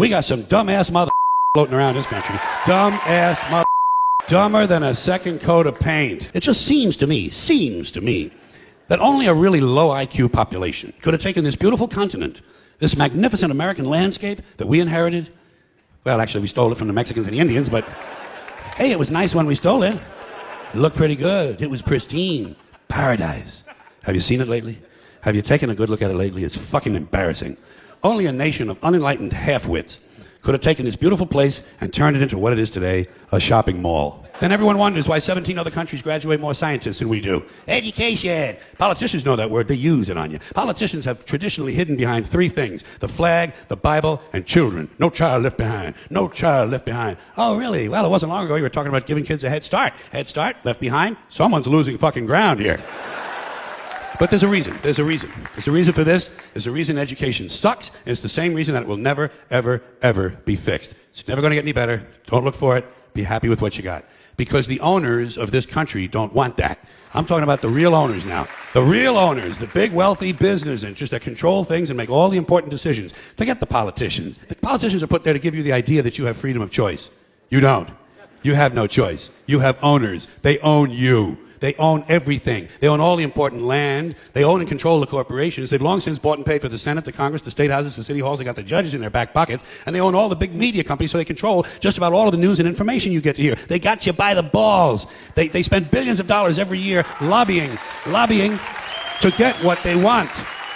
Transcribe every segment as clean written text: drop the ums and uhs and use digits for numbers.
We got some dumbass mother floating around this country. Dumbass mother. Dumber than a second coat of paint. It just seems to me, that only a really low IQ population could have taken this beautiful continent, this magnificent American landscape that we inherited. Well, actually, we stole it from the Mexicans and the Indians, but hey, it was nice when we stole it. It looked pretty good. It was pristine. Paradise. Have you seen it lately? Have you taken a good look at it lately? It's fucking embarrassing. Only a nation of unenlightened half-wits could have taken this beautiful place and turned it into what it is today, a shopping mall. Then everyone wonders why 17 other countries graduate more scientists than we do. Education. Politicians know that word. They use it on you. Politicians have traditionally hidden behind three things: the flag, the Bible, and children. No child left behind. No child left behind. Oh, really? Well, it wasn't long ago you were talking about giving kids a head start. Head start, left behind. Someone's losing fucking ground here. But there's a reason. There's a reason. There's a reason for this. There's a reason education sucks. And it's the same reason that it will never, ever, ever be fixed. It's never going to get any better. Don't look for it. Be happy with what you got. Because the owners of this country don't want that. I'm talking about the real owners now. The real owners, the big wealthy business interests that control things and make all the important decisions. Forget the politicians. The politicians are put there to give you the idea that you have freedom of choice. You don't. You have no choice. You have owners. They own you. They own everything. They own all the important land. They own and control the corporations. They've long since bought and paid for the Senate, the Congress, the state houses, the city halls. They got the judges in their back pockets. And they own all the big media companies, so they control just about all of the news and information you get to hear. They got you by the balls. They spend billions of dollars every year lobbying to get what they want.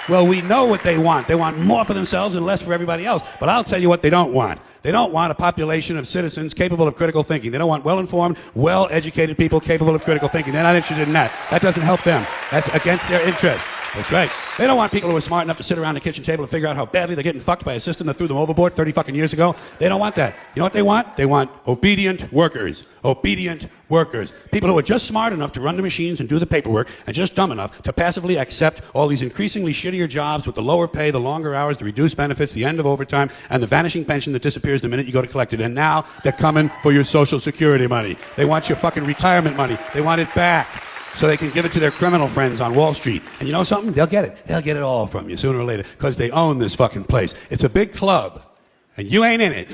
Well, we know what they want. They want more for themselves and less for everybody else. But I'll tell you what they don't want. They don't want a population of citizens capable of critical thinking. They don't want well-informed, well-educated people capable of critical thinking. They're not interested in that. That doesn't help them. That's against their interest. That's right. They don't want people who are smart enough to sit around the kitchen table and figure out how badly they're getting fucked by a system that threw them overboard 30 fucking years ago. They don't want that. You know what they want? They want obedient workers. Obedient workers. People who are just smart enough to run the machines and do the paperwork and just dumb enough to passively accept all these increasingly shittier jobs with the lower pay, the longer hours, the reduced benefits, the end of overtime, and the vanishing pension that disappears the minute you go to collect it. And now they're coming for your Social Security money. They want your fucking retirement money. They want it back, so they can give it to their criminal friends on Wall Street. And you know something? They'll get it. They'll get it all from you sooner or later, because they own this fucking place. It's a big club, and you ain't in it.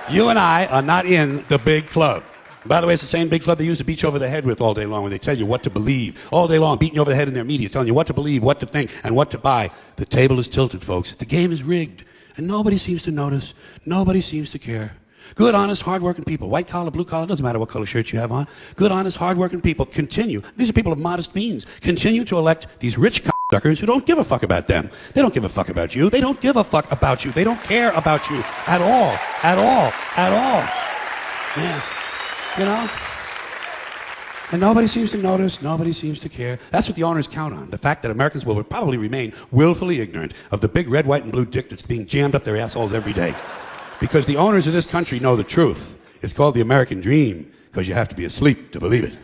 You and I are not in the big club. By the way, it's the same big club they used to beat you over the head with all day long, when they tell you what to believe. All day long, beating you over the head in their media, telling you what to believe, what to think, and what to buy. The table is tilted, folks. The game is rigged, and nobody seems to notice. Nobody seems to care. Good, honest, hard-working people, white collar, blue collar, doesn't matter what color shirt you have on. Good, honest, hard-working people continue. These are people of modest means. Continue to elect these rich suckers who don't give a fuck about them. They don't give a fuck about you. They don't give a fuck about you. They don't care about you at all. At all. At all. Yeah. You know? And nobody seems to notice, nobody seems to care. That's what the owners count on, the fact that Americans will probably remain willfully ignorant of the big red, white, and blue dick that's being jammed up their assholes every day. Because the owners of this country know the truth. It's called the American dream, because you have to be asleep to believe it.